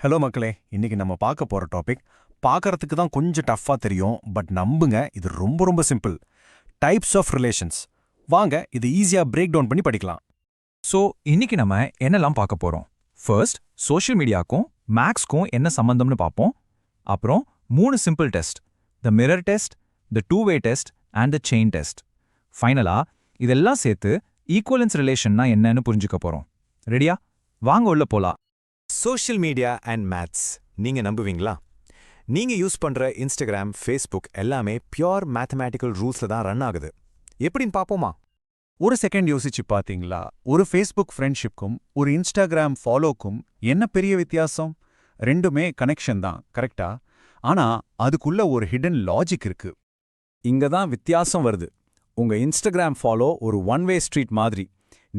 Hello மக்களே, இன்னைக்கு நம்ம பார்க்க போற டாபிக் பார்க்கறதுக்கு தான் கொஞ்சம் டஃப்பா தெரியும். பட் நம்புங்க, இது ரொம்ப ரொம்ப சிம்பிள். Types of relations. வாங்க இது ஈஸியா பிரேக் டவுன் பண்ணி படிக்கலாம். ஸோ இன்னைக்கு நம்ம என்னெல்லாம் பார்க்க போறோம்? ஃபர்ஸ்ட், சோஷியல் மீடியாக்கும் மேக்ஸ்க்கும் என்ன சம்பந்தம்னு பார்ப்போம். அப்புறம் 3 simple test: the mirror test, the two way test and the chain test. ஃபைனலா இதெல்லாம் சேர்த்து ஈக்குவலன்ஸ் ரிலேஷன்னா என்னன்னு புரிஞ்சுக்க போறோம். ரெடியா? வாங்க உள்ள போலாம். சோஷியல் மீடியா அண்ட் மேத்ஸ் நீங்க நம்புவீங்களா? நீங்க யூஸ் பண்ற இன்ஸ்டாகிராம், ஃபேஸ்புக் எல்லாமே பியோர் மேத்தமேட்டிக்கல் ரூல்ஸ்ல தான் ரன் ஆகுது. எப்படின்னு பாப்போமா? ஒரு செகண்ட் யோசிச்சு பார்த்தீங்களா? ஒரு ஃபேஸ்புக் ஃப்ரெண்ட்ஷிப்க்கும் ஒரு இன்ஸ்டாகிராம் ஃபாலோக்கும் என்ன பெரிய வித்தியாசம்? ரெண்டுமே கனெக்ஷன் தான், கரெக்டா? ஆனா அதுக்குள்ள ஒரு ஹிடன் லாஜிக் இருக்கு. இங்க தான் வித்தியாசம் வருது. உங்க இன்ஸ்டாகிராம் ஃபாலோ ஒரு ஒன் வே ஸ்ட்ரீட் மாதிரி.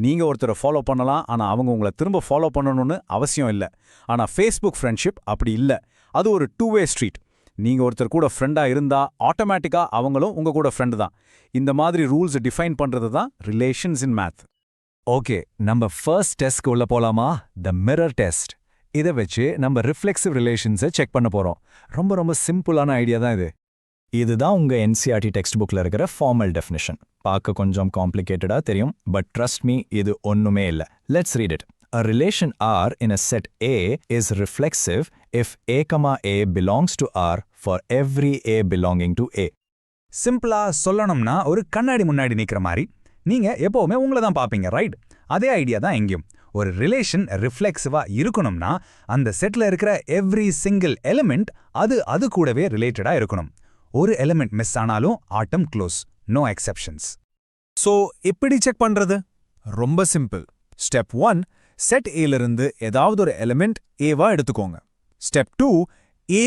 நீங்க ஒருத்தரை ஃபாலோ பண்ணலாம், ஆனா அவங்க உங்களை திரும்ப ஃபாலோ பண்ணணும்னு அவசியம் இல்லை. ஆனா ஃபேஸ்புக் ஃப்ரெண்ட்ஷிப் அப்படி இல்லை. அது ஒரு டூ வே ஸ்ட்ரீட். நீங்க ஒருத்தர் கூட ஃப்ரெண்டா இருந்தா ஆட்டோமேட்டிக்கா அவங்களும் உங்க கூட ஃப்ரெண்டு தான். இந்த மாதிரி ரூல்ஸ் டிஃபைன் பண்றது தான் ரிலேஷன்ஸ் இன் மேத். ஓகே, நம்ம ஃபர்ஸ்ட் டெஸ்ட்க்கு உள்ள போலாமா? த மிரர் டெஸ்ட். இதை வச்சு நம்ம ரிஃப்ளெக்சிவ் ரிலேஷன்ஸை செக் பண்ண போறோம். ரொம்ப ரொம்ப சிம்பிளான ஐடியா தான் இது. இதுதான் உங்க என்சிஆர்டி டெக்ஸ்ட் புக்ல இருக்கிற ஃபார்மல் டெஃபினிஷன். பார்க்க கொஞ்சம் காம்ப்ளிகேட்டடா தெரியும், பட் ட்ரஸ்ட் மீ, இது ஒண்ணுமே இல்லை. Let's read it. A relation R in a set A is reflexive if A, A belongs to R for every A belonging to A. சிம்பிளா சொல்லணும்னா ஒரு கண்ணாடி முன்னாடி நிக்கிற மாதிரி நீங்க எப்பவுமே உங்களை தான் பாப்பீங்க, ரைட்? அதே ஐடியா தான் எங்கேயும். ஒரு ரிலேஷன் ரிஃப்ளெக்சிவா இருக்கணும்னா அந்த செட்ல இருக்கிற எவ்ரி சிங்கிள் எலிமெண்ட் அது கூடவே ரிலேட்டடா இருக்கணும். ஒரு எலிமெண்ட் மிஸ் ஆனாலும் ஆட்டம் க்ளோஸ், நோ எக்ஸெப்ஷன்ஸ். ஸோ எப்படி செக் பண்றது? ரொம்ப சிம்பிள். ஸ்டெப் 1, செட் ஏலிருந்து ஏதாவது ஒரு எலிமெண்ட் ஏவா எடுத்துக்கோங்க. ஸ்டெப் 2, A,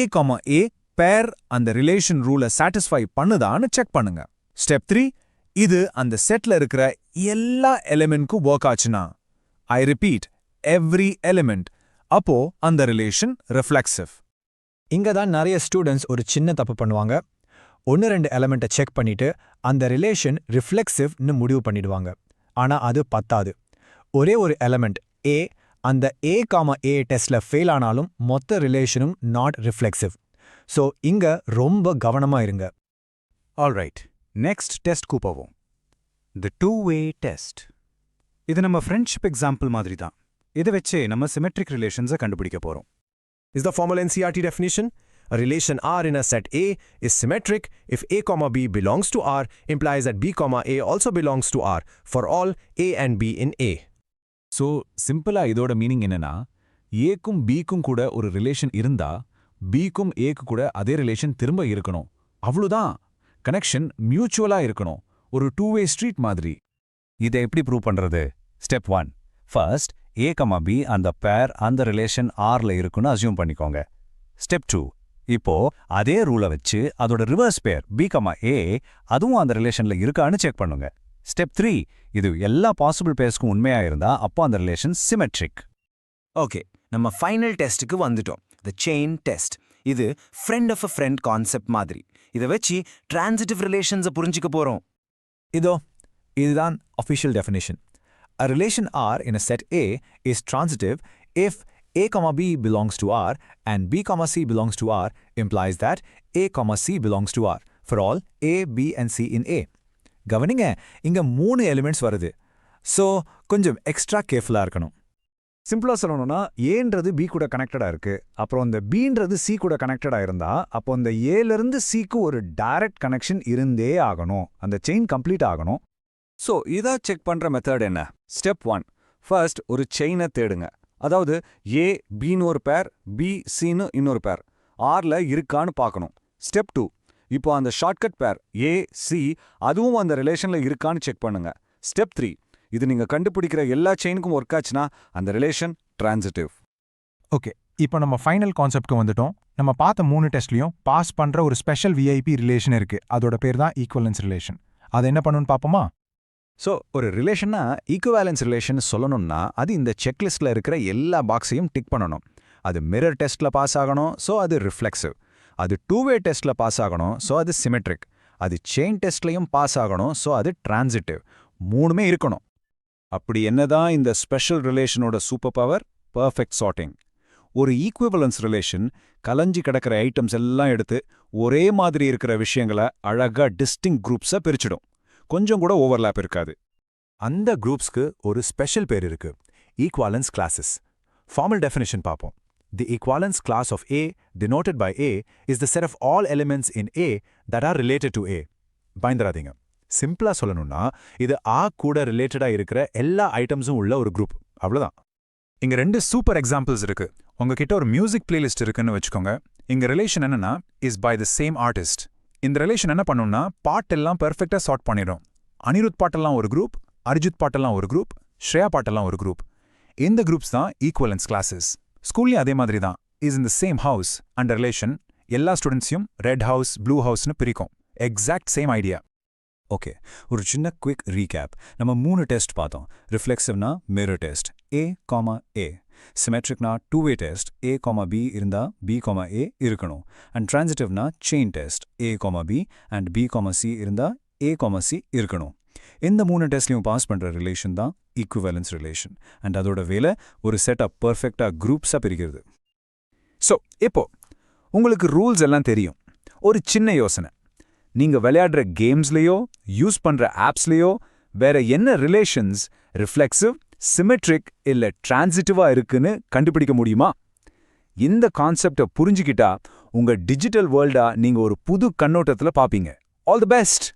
A பேர் அந்த ரிலேஷன் ரூலை சாட்டிஸ்ஃபை பண்ணுதான்னு செக் பண்ணுங்க. ஸ்டெப் 3, இது அந்த செட்ல இருக்கிற எல்லா எலிமெண்ட்க்கும் ஒர்க் ஆச்சுன்னா, ஐ ரிப்பீட், எவ்ரி எலிமெண்ட், அப்போ அந்த ரிலேஷன் ரிஃப்ளெக்சிவ். இங்க தான் நிறைய ஸ்டூடெண்ட்ஸ் ஒரு சின்ன தப்பு பண்ணுவாங்க. 1-2 எலிமெண்ட்டை செக் பண்ணிட்டு அந்த ரிலேஷன் ரிஃப்ளெக்சிவ்னு முடிவு பண்ணிடுவாங்க. ஆனா அது பத்தாது. ஒரே ஒரு எலிமெண்ட் A அந்த A, A டெஸ்ட்ல ஃபெயில் ஆனாலும் மொத்த ரிலேஷனும் நாட் ரிஃப்ளெக்சிவ். ஸோ இங்க ரொம்ப கவனமா இருங்க. ஆல்ரைட், நெக்ஸ்ட் டெஸ்ட்க்கு போவோம். The two way test. இது நம்ம ஃப்ரெண்ட்ஷிப் எக்ஸாம்பிள் மாதிரி தான். இதை வச்சே நம்ம சிமெட்ரிக் ரிலேஷன்ஸை கண்டுபிடிக்க போறோம். Is the formal NCERT definition? A relation R in a set A is symmetric if A, B belongs to R, implies that B, A also belongs to R for all A and B in A. So சிம்பிளா இதோட meaning என்னன்னா, ஏக்கும் பிக்கும் கூட ஒரு relation இருந்தா பிக்கும் ஏக்கு கூட அதே ரிலேஷன் திரும்ப இருக்கணும். அவ்வளோதான். கனெக்ஷன் மியூச்சுவலா இருக்கணும், ஒரு டூ வே ஸ்ட்ரீட் மாதிரி. இதை எப்படி ப்ரூவ் பண்றது? ஸ்டெப் 1, ஃபர்ஸ்ட் A, B அந்த பேர் அந்த ரிலேஷன் Rல இருக்குன்னு அசியூம் பண்ணிக்கோங்க. ஸ்டெப் 2, இப்போ அதே ரூலை வச்சு அதோட ரிவர்ஸ் பேர் B, A அதுவும் அந்த ரிலேஷன்ல இருக்கான்னு செக் பண்ணுங்க. ஸ்டெப் 3, இது எல்லா பாசிபிள் பேர்ஸ்க்கும் உண்மையா இருந்தா அப்போ அந்த ரிலேஷன் சிமெட்ரிக். ஓகே, நம்ம ஃபைனல் டெஸ்ட்டுக்கு வந்துட்டோம். The chain test. இது friend of a friend concept மாதிரி. இதை வச்சு டிரான்சிட்டிவ் ரிலேஷன்ஸை புரிஞ்சுக்க போறோம். இதுதான் official definition. A relation R in a set A is transitive if A, B belongs to R and B, C belongs to R, implies that A, C belongs to R for all A, B and C in A. கவனிங்க, இங்க 3 elements வருது. So கொஞ்சம் extra கேர்ஃபுல்லா இருக்கணும். சிம்பிளா சொல்லணும்னா, ஏன்றது B கூட கனெக்டடா இருக்கு, அப்புறம் இந்த Bன்றது C கூட கனெக்டடா இருந்தா அப்போ அந்த ஏலேருந்து Cக்கு ஒரு டைரக்ட் கனெக்ஷன் இருந்தே ஆகணும். அந்த செயின் கம்ப்ளீட் ஆகணும். ஸோ இதா செக் பண்ற மெத்தட் என்ன? ஸ்டெப் 1, ஃபர்ஸ்ட் ஒரு செயினை தேடுங்க. அதாவது A, Bன்னு ஒரு பேர், B, Cன்னு இன்னொரு பேர் Rல இருக்கான்னு பார்க்கணும். ஸ்டெப் 2, இப்போ அந்த ஷார்ட்கட் பேர் A, C அதுவும் அந்த ரிலேஷன்ல இருக்கான்னு செக் பண்ணுங்க. ஸ்டெப் 3, இது நீங்க கண்டுபிடிக்கிற எல்லா செயினுக்கும் ஒர்க் ஆச்சுன்னா அந்த ரிலேஷன் டிரான்சிட்டிவ். ஓகே, இப்போ நம்ம ஃபைனல் கான்செப்ட்க்கு வந்துட்டோம். நம்ம பார்த்த 3 டெஸ்ட்லையும் பாஸ் பண்ற ஒரு ஸ்பெஷல் VIP ரிலேஷன் இருக்கு. அதோட பேர் தான் ஈக்குவலன்ஸ் ரிலேஷன். அது என்ன பண்ணுன்னு பார்ப்போமா? ஸோ ஒரு ரிலேஷன்னா ஈக்குவேலன்ஸ் ரிலேஷன் சொல்லணும்னா அது இந்த செக்லிஸ்ட்ல இருக்கிற எல்லா பாக்ஸையும் டிக் பண்ணணும். அது மிரர் டெஸ்ட்ல பாஸ் ஆகணும், ஸோ அது ரிஃப்ளெக்சிவ். அது டூ வே டெஸ்ட்ல பாஸ் ஆகணும், ஸோ அது சிமெட்ரிக். அது செயின் டெஸ்ட்லையும் பாஸ் ஆகணும், ஸோ அது டிரான்சிட்டிவ். 3மே இருக்கணும். அப்படி என்னதான் இந்த ஸ்பெஷல் ரிலேஷனோட சூப்பர் பவர்? Perfect sorting. ஒரு ஈக்குவலன்ஸ் ரிலேஷன் கலஞ்சி கிடக்கிற ஐட்டம்ஸ் எல்லாம் எடுத்து ஒரே மாதிரி இருக்கிற விஷயங்களை அழகா டிஸ்டிங் குரூப்ஸா பிரிச்சிடும். கொஞ்சம் கூட ஓவர்லாப் இருக்காது. அந்த குரூப்ஸ்க்கு ஒரு ஸ்பெஷல் பேர் இருக்கு, ஈக்வாலன்ஸ் கிளாஸஸ். ஃபார்மல் டெஃபினிஷன் பார்ப்போம். The equivalence class of A, denoted by A, is the set of all elements in A that are related to A. பயந்துராதீங்க. சிம்பிளா சொல்லணும்னா இது A கூட ரிலேட்டடா இருக்கிற எல்லா ஐட்டம்ஸும் உள்ள ஒரு குரூப், அவ்வளவுதான். இங்க 2 சூப்பர் எக்ஸாம்பிள்ஸ் இருக்கு. உங்ககிட்ட ஒரு மியூசிக் பிளேலிஸ்ட் இருக்குன்னு வச்சுக்கோங்க. இங்க ரிலேஷன் என்னன்னா is by the same artist. இந்த ரிலேஷன் என்ன பண்ணும்னா பாட்டெல்லாம் பெர்ஃபெக்ட்டா சார்ட் பண்ணிடும். அனிருத் பாட்டெல்லாம் ஒரு குரூப், அரிஜித் பாட்டெல்லாம் ஒரு குரூப், ஸ்ரேயா பாட்டெல்லாம் ஒரு குரூப். இந்த குரூப்ஸ் தான் ஈக்குவலன்ஸ் கிளாஸஸ். ஸ்கூல்லையும் அதே மாதிரி தான். Is in the same house and relation எல்லா ஸ்டூடெண்ட்ஸையும் ரெட் ஹவுஸ் ப்ளூ ஹவுஸ்னு பிரிக்கும். Exact same idea. ஓகே, ஒரு சின்ன குவிக் ரீகேப். நம்ம 3 டெஸ்ட் பார்த்தோம். ரிஃப்ளெக்சிவ்னா மிரர் டெஸ்ட் A, A. சிமெட்ரிக்னா two way test A, B இருந்தா B, A இருக்கணும். அண்ட் டிரான்சிட்டிவ்னா chain test A, B and B, C இருந்தா A, C இருக்கணும். இந்த 3 டெஸ்ட்லையும் பாஸ் பண்ற ரிலேஷன் தான் ஈக்குவலன்ஸ் ரிலேஷன். அண்ட் அதோட வேலை ஒரு செட்டப் பர்ஃபெக்டா குரூப்ஸா பிரிக்கிறது. ஸோ இப்போ உங்களுக்கு ரூல்ஸ் எல்லாம் தெரியும். ஒரு சின்ன யோசனை. நீங்க விளையாடுற கேம்ஸ்லேயோ யூஸ் பண்ற ஆப்ஸ்லேயோ வேற என்ன ரிலேஷன்ஸ் ரிஃப்ளெக்சிவ், சிமெட்ரிக் இல்ல டிரான்சிட்டிவா இருக்குன்னு கண்டுபிடிக்க முடியுமா? இந்த கான்செப்டை புரிஞ்சுக்கிட்டா உங்க டிஜிட்டல் வேர்ல்டா நீங்க ஒரு புது கண்ணோட்டத்துல பாப்பீங்க. All the best.